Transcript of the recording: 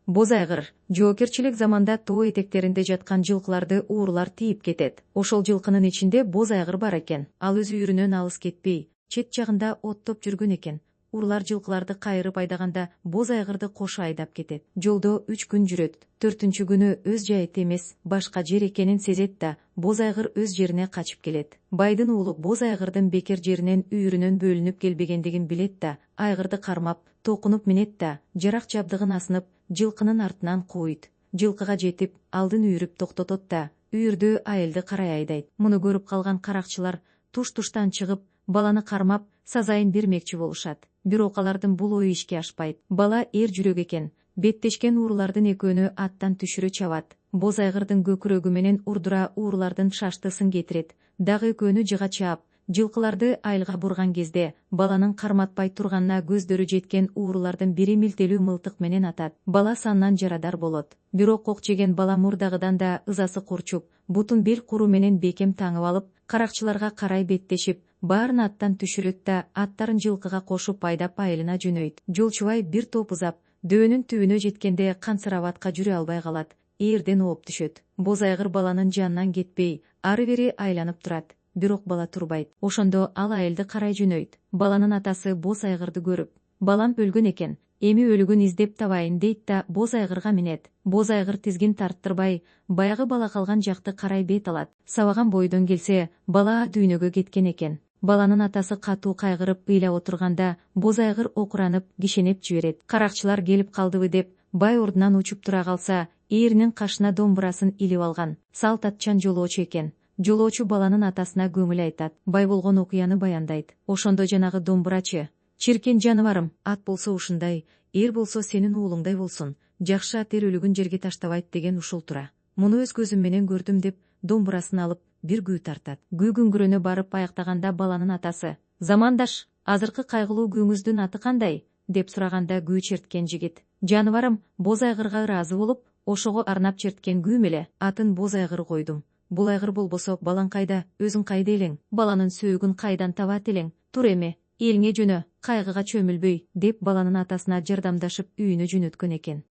Боз айгыр жоокерчилик заманда тоо этектеринде жаткан жылкыларды уурулар тийип кетет. Ошол жылкынын ичинде боз айгыр бар экен. Ал өз үйүрүнөн алыс кетпей, чет жагында оттоп жүргөн экен. Урлар жылкыларды кайрып айдаганда боз айгырды кошо айдап кетет. Жолдо 3 күн жүрөт. 4-күнү күнү өз жайыт эмес, башка жер экенин сезет да, боз айгыр өз жерине качып келет. Байдын уулу боз айгырдын бекер жеринен үйүрүнөн бөлүнүп келбегендигин билет да, айгырды кармап, токунуп минет да, жарак жабдыгын асынып, жылкынын артынан кууйт. Жылкыга жетип, алдын үйрүп токтотот да, үйүрдө айылды карай айдайт. Муну көрүп калган каракчылар туш-туштан чыгып, баланы кармап, сазайын бермекчи болушат. Бирок алардын бул ою ишке ашпайт. Бала эр жүрөк экен. Беттешкен уурулардын экөөнү аттан түшүрө чабат. Боз айгырдын көкүрөгү менен урдура уурулардын шаштысын кетирет. Дагы экөөнү жыга чаап, жылкыларды айылга бурган кезде баланын карматпай турганына көздөрү жеткен уурулардын бири милтелүү мылтык менен атат. Бала сандан жарадар болот. Бирок ок жеген бала мурдагыдан да ызасы курчуп, бутун бел куру менен бекем таңып алып, каракчыларга карай беттешип, баарын аттан түшүрөт да, аттарын жылкыга кошуп айдап айылына жөнөйт. Жолчубай бир топ узап, дөөнүн түбүнө жеткенде кансырап атка жүрө албай калат. Эрден ооп түшөт. Боз айгыр баланын жанынан кетпей, ары бери айланып турат. Бирок бала турбайт. Ошондо ал айылды карай жөнөйт. Баланын атасы боз айгырды көрүп, балам өлгөн экен, эми өлүгүн издеп табайын дейт да боз айгырга минет. Боз айгыр тизгин тарттырбай, баягы бала калган жакты карай бет алат. Сабаган бойдон келсе, бала дүйнөгө кеткен экен. Баланын атасы катуу кайгырып ыйлап отурганда, боз айгыр окуранып, кишенеп жиберет. Каракчылар келип калдыбы деп, бай ордунан учуп тура калса, ээринин кашына домбурасын илип алган. Салт атчан жолоочу экен. Жолоочу баланын атасына көңүл айтат. Бай болгон окуяны баяндайт. Ошондо жанагы домбурачы: "Чиркен жаныбарым, ат болсо ушундай, эр болсо сенин уулуңдай болсун. Жакшы ат эр өлүгүн жерге таштабайт" деген ушул тура. Муну өз көзүм менен көрдүм деп, домбурасын алып, бир күү тартат. Күү күңгүрөнө барып аяктаганда баланын атасы: "Замандаш, азыркы кайгылуу күүңүздүн аты кандай?" деп сураганда күү черткен жигит: "Жаныбарым, боз айгырга ыраазы болуп, ошого арнап черткен күүм эле. Атын боз айгыр койдум. Бул айгыр болбосо балаң кайда, өзүң кайда элең? Баланын сөөгүн кайдан табат элең? Тур эми, элиңе жөнө, кайгыга чөмүлбөй" деп баланын атасына жардамдашып үйүнө жөнөткөн экен.